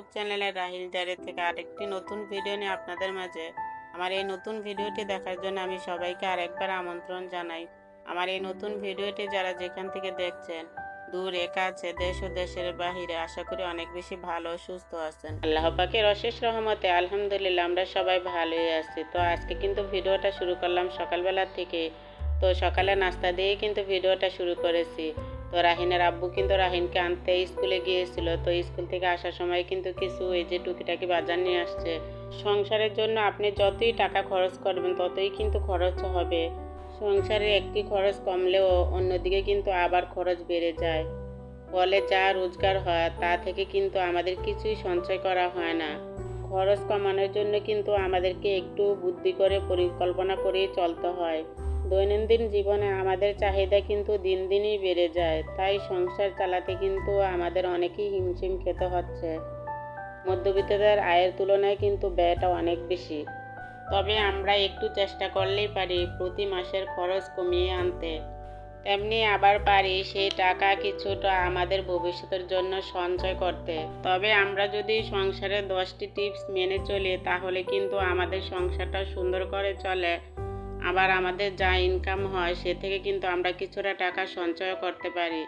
YouTube চ্যানেলে রাহিল জারে থেকে আরেকটি নতুন ভিডিও নিয়ে আপনাদের মাঝে। আমার এই নতুন ভিডিওটি দেখার জন্য আমি সবাইকে আরেকবার আমন্ত্রণ জানাই। আমার এই নতুন ভিডিওটি যারা যেখান থেকে দেখছেন, দূরে কাছে দেশ ও দেশের বাহিরে, আশা করি অনেক বেশি ভালো সুস্থ আছেন। আল্লাহ পাকের অশেষ রহমতে আলহামদুলিল্লাহ আমরা সবাই ভালোই আছি। তো আজকে কিন্তু ভিডিওটা শুরু করলাম সকালবেলা থেকে। তো সকালে নাস্তা দিয়েই কিন্তু ভিডিওটা শুরু করেছি। তো রাহিনের আব্বু কিন্তু রাহিনকে আনতে স্কুলে গিয়েছিল। তো স্কুল থেকে আসার সময় কিন্তু কিছু এই যে টুকিটাকি বাজার নিয়ে আসছে। সংসারের জন্য আপনি যতই টাকা খরচ করবেন ততই কিন্তু খরচ হবে। সংসারে একটি খরচ কমলেও অন্যদিকে কিন্তু আবার খরচ বেড়ে যায়। ফলে যা রোজগার হয় তা থেকে কিন্তু আমাদের কিছুই সঞ্চয় করা হয় না। খরচ কমানোর জন্য কিন্তু আমাদেরকে একটু বুদ্ধি করে পরিকল্পনা করেই চলতে হয়। দৈনন্দিন জীবনে আমাদের চাহিদা কিন্তু দিন দিনই বেড়ে যায়, তাই সংসার চালাতে কিন্তু আমাদের অনেকই হিমশিম খেতে হচ্ছে। মধ্যবিত্তদের আয়ের তুলনায় কিন্তু ব্যয়টা অনেক বেশি। তবে আমরা একটু চেষ্টা করলেই পারি প্রতি মাসের খরচ কমিয়ে আনতে। তেমনি আবার পারি সেই টাকা কিছুটা আমাদের ভবিষ্যতের জন্য সঞ্চয় করতে। তবে আমরা যদি সংসারে 10টি টিপস মেনে চলি তাহলে কিন্তু আমাদের সংসারটা সুন্দর করে চলে। আবার আমাদের যা ইনকাম হয় সে থেকে কিন্তু আমরা কিছুটা টাকা সঞ্চয় করতে পারি।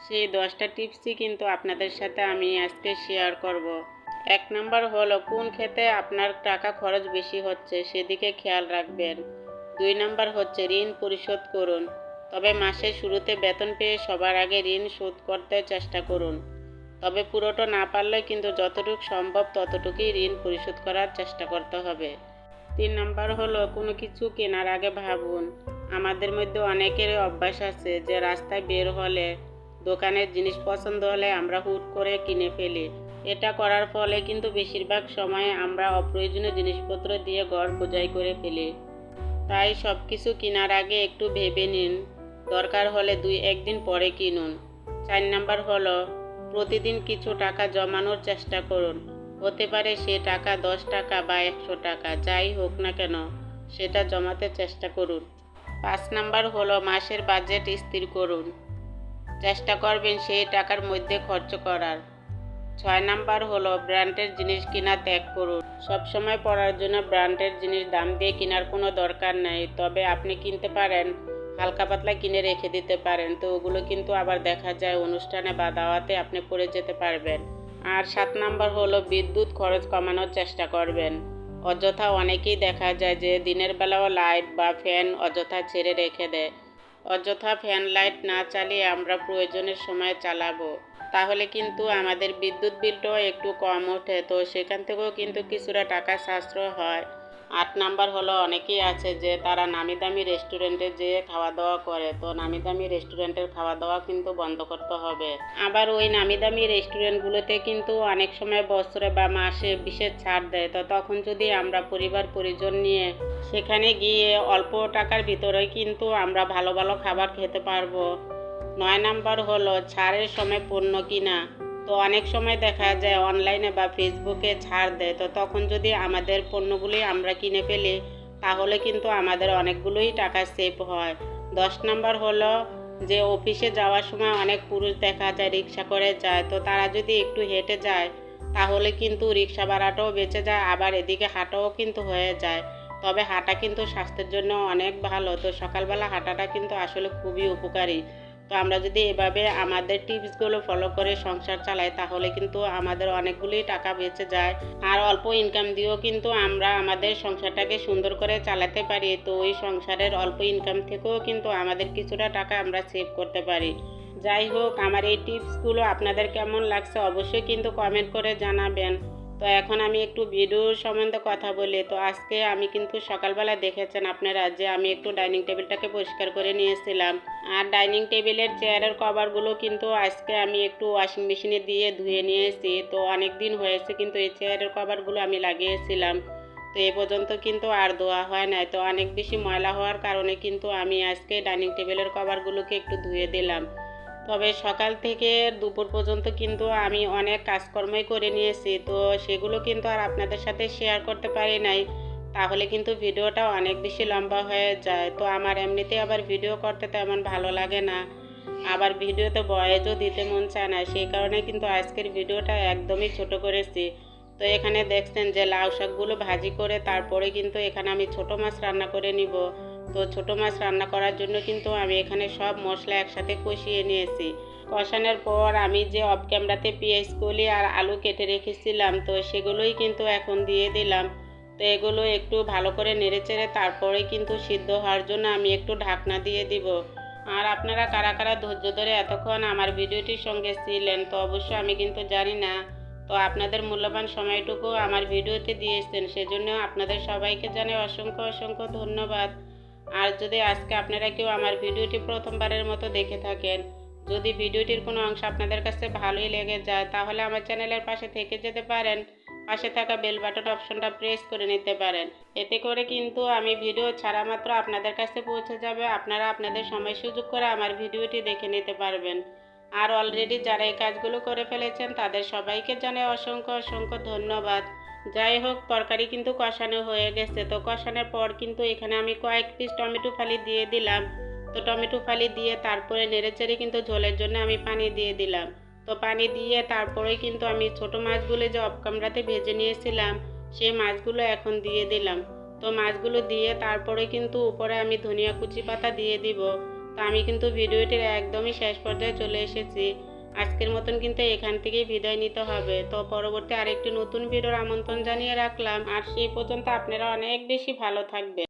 সেই 10টা টিপসই কিন্তু আপনাদের সাথে আমি আজকে শেয়ার করব। 1 নম্বর হলো কোন ক্ষেত্রে আপনার টাকা খরচ বেশি হচ্ছে সেদিকে খেয়াল রাখবেন। 2 নম্বর হচ্ছে ঋণ পরিশোধ করুন। তবে মাসের শুরুতে বেতন পেয়ে সবার আগে ঋণ শোধ করতে চেষ্টা করুন। তবে পুরোটা না পারলে কিন্তু যতটুকু সম্ভব ততটুকুই ঋণ পরিশোধ করার চেষ্টা করতে হবে। 3 নম্বর হলো কোনো কিছু কেনার আগে ভাবুন। আমাদের মধ্যে অনেকের অভ্যাস আছে যে রাস্তায় বের হলে দোকানের জিনিস পছন্দ হলে আমরা হুট করে কিনে ফেলি। এটা করার ফলে কিন্তু বেশিরভাগ সময় আমরা অপ্রয়োজনীয় জিনিসপত্র দিয়ে ঘর বোঝাই করে ফেলি। তাই সব কিছু কেনার আগে একটু ভেবে নিন, দরকার হলে 2-1 দিন পরে কিনুন। 4 নম্বর হলো প্রতিদিন কিছু টাকা জমানোর চেষ্টা করুন। হতে পারে সে টাকা 10 টাকা বা 100 টাকা, যাই হোক না কেন সেটা জমাতে চেষ্টা করুন। 5 নম্বর হলো মাসের বাজেট স্থির করুন। চেষ্টা করবেন সেই টাকার মধ্যে খরচ করার। 6 নাম্বার হলো ব্র্যান্ডের জিনিস কেনা ত্যাগ করুন। সবসময় পরার জন্য ব্র্যান্ডের জিনিস দাম দিয়ে কেনার কোনো দরকার নেই। তবে আপনি কিনতে পারেন, হালকা পাতলা কিনে রেখে দিতে পারেন। তো ওগুলো কিন্তু আবার দেখা যায় অনুষ্ঠানে বা দাওয়াতে আপনি পরে যেতে পারবেন। আর 7 নাম্বার হলো বিদ্যুৎ খরচ কমানোর চেষ্টা করবেন। অযথা অনেকেই দেখা যায় যে দিনের বেলাও লাইট বা ফ্যান অযথা ছেড়ে রেখে দেয়। অযথা ফ্যান লাইট না চালিয়ে আমরা প্রয়োজনের সময় চালাবো, তাহলে কিন্তু আমাদের বিদ্যুৎ বিলটাও একটু কম ওঠে। তো সেখান থেকেও কিন্তু কিছুটা টাকা সাশ্রয় হয়। 8 নাম্বার হলো অনেকেই আছে যে তারা নামি দামি রেস্টুরেন্টে যেয়ে খাওয়া দাওয়া করে। তো নামি দামি রেস্টুরেন্টের খাওয়া দাওয়া কিন্তু বন্ধ করতে হবে। আবার ওই নামি দামি রেস্টুরেন্টগুলোতে কিন্তু অনেক সময় বছরে বা মাসে বিশেষ ছাড় দেয়। তো তখন যদি আমরা পরিবার পরিজন নিয়ে সেখানে গিয়ে অল্প টাকার ভিতরেই কিন্তু আমরা ভালো ভালো খাবার খেতে পারবো। 9 নাম্বার হলো ছাড়ের সময় পণ্য কিনা। তো অনেক সময় দেখা যায় অনলাইনে বা ফেসবুকে ছাড় দেয়। তো তখন যদি আমাদের পণ্যগুলি আমরা কিনে ফেলি তাহলে কিন্তু আমাদের অনেকগুলোই টাকা সেভ হয়। 10 নাম্বার হলো যে অফিসে যাওয়ার সময় অনেক পুরুষ দেখা যায় রিক্সা করে যায়। তো তারা যদি একটু হেঁটে যায় তাহলে কিন্তু রিক্সা ভাড়াটাও বেঁচে যায়, আবার এদিকে হাঁটাও কিন্তু হয়ে যায়। তবে হাঁটা কিন্তু স্বাস্থ্যের জন্য অনেক ভালো। তো সকালবেলা হাঁটাটা কিন্তু আসলে খুবই উপকারী। তো আমরা যদি এভাবে আমাদের টিপসগুলো ফলো করে সংসার চালাই তাহলে কিন্তু আমাদের অনেকগুলোই টাকা বেঁচে যায়। আর অল্প ইনকাম দিয়েও কিন্তু আমরা আমাদের সংসারটাকে সুন্দর করে চালাতে পারি। তো ওই সংসারের অল্প ইনকাম থেকেও কিন্তু আমাদের কিছুটা টাকা আমরা সেভ করতে পারি। যাই হোক, আমার এই টিপসগুলো আপনাদের কেমন লাগছে অবশ্যই কিন্তু কমেন্ট করে জানাবেন। তো এখন আমি একটু ভিডিওর সম্বন্ধে কথা বলি। তো আজকে আমি কিন্তু সকালবেলা দেখেছেন আপনারা যে আমি একটু ডাইনিং টেবিলটাকে পরিষ্কার করে নিয়েছিলাম। আর ডাইনিং টেবিলের চেয়ারের কভারগুলো কিন্তু আজকে আমি একটু ওয়াশিং মেশিনে দিয়ে ধুয়ে নিয়েছি। তো অনেক দিন হয়েছে কিন্তু এই চেয়ারের কভারগুলো আমি লাগিয়েছিলাম। তো এ পর্যন্ত কিন্তু আর ধোয়া হয় নাই। তো অনেক বেশি ময়লা হওয়ার কারণে কিন্তু আমি আজকে ডাইনিং টেবিলের কভারগুলোকে একটু ধুয়ে দিলাম। তবে সকাল থেকে দুপুর পর্যন্ত কিন্তু আমি অনেক কাজকর্মই করে নিয়েছি। তো সেগুলো কিন্তু আর আপনাদের সাথে শেয়ার করতে পারি নাই, তাহলে কিন্তু ভিডিওটা অনেক বেশি লম্বা হয়ে যায়। তো আমার এমনিতে আবার ভিডিও করতে তেমন ভালো লাগে না। আবার ভিডিওতে ভয়েসও দিতে মন চায় না, সেই কারণে কিন্তু আজকের ভিডিওটা একদমই ছোট করেছি। তো এখানে দেখছেন যে লাউ শাকগুলো ভাজি করে তারপরে কিন্তু এখানে আমি ছোট মাছ রান্না করে নিব। তো ছোট মাছ রান্না করার জন্য কিন্তু আমি এখানে সব মশলা একসাথে কষিয়ে নিয়েছি। কষানোর পর আমি যে অফ ক্যামেরাতে পেঁয়াজ কলি আর আলু কেটে রেখেছিলাম, তো সেগুলোই কিন্তু এখন দিয়ে দিলাম। তো এগুলো একটু ভালো করে নেড়েচেড়ে তারপরে কিন্তু সিদ্ধ হওয়ার জন্য আমি একটু ঢাকনা দিয়ে দিব। আর আপনারা কারা কারা ধৈর্য ধরে এতক্ষণ আমার ভিডিওটির সঙ্গে ছিলেন, তো অবশ্যই আমি কিন্তু জানি না। তো আপনাদের মূল্যবান সময়টুকু আমার ভিডিওতে দিয়েছেন, সেজন্য আপনাদের সবাইকে জানাই অসংখ্য অসংখ্য ধন্যবাদ। আর যদি আজকে আপনারা কেউ আমার ভিডিওটি প্রথমবারের মতো দেখে থাকেন, যদি ভিডিওটির কোনো অংশ আপনাদের কাছে ভালোই লেগে যায়, তাহলে আমার চ্যানেলের পাশে থেকে যেতে পারেন। পাশে থাকা বেল বাটন অপশনটা প্রেস করে নিতে পারেন। এতে করে কিন্তু আমি ভিডিও ছাড়া মাত্র আপনাদের কাছে পৌঁছে যাবে, আপনারা আপনাদের সময় সুযোগ করে আমার ভিডিওটি দেখে নিতে পারবেন। আর অলরেডি যারা এই কাজগুলো করে ফেলেছেন তাদের সবাইকে জানাই অসংখ্য অসংখ্য ধন্যবাদ। যাই হোক, তরকারি কিন্তু কষানো হয়ে গেছে। তো কষানোর পর কিন্তু এখানে আমি কয়েক পিস টমেটো ফালি দিয়ে দিলাম। তো টমেটো ফালি দিয়ে তারপরে নেড়েচেড়ে কিন্তু ঝোলের জন্য আমি পানি দিয়ে দিলাম। তো পানি দিয়ে তারপরে কিন্তু আমি ছোট মাছগুলো যে অফ ক্যামেরাতে ভেজে নিয়েছিলাম, সেই মাছগুলো এখন দিয়ে দিলাম। তো মাছগুলো দিয়ে তারপরে কিন্তু উপরে আমি ধনিয়া কুচি পাতা দিয়ে দিব। তো আমি কিন্তু ভিডিওটির একদমই শেষ পর্যায়ে চলে এসেছি। আজকের মতন কিন্তু এখান থেকেই বিদায় নিতে হবে। তো পরবর্তী আরেকটি নতুন ভিডিওর আমন্ত্রণ জানিয়ে রাখলাম। আর সেই পর্যন্ত আপনারা অনেক বেশি ভালো থাকবেন।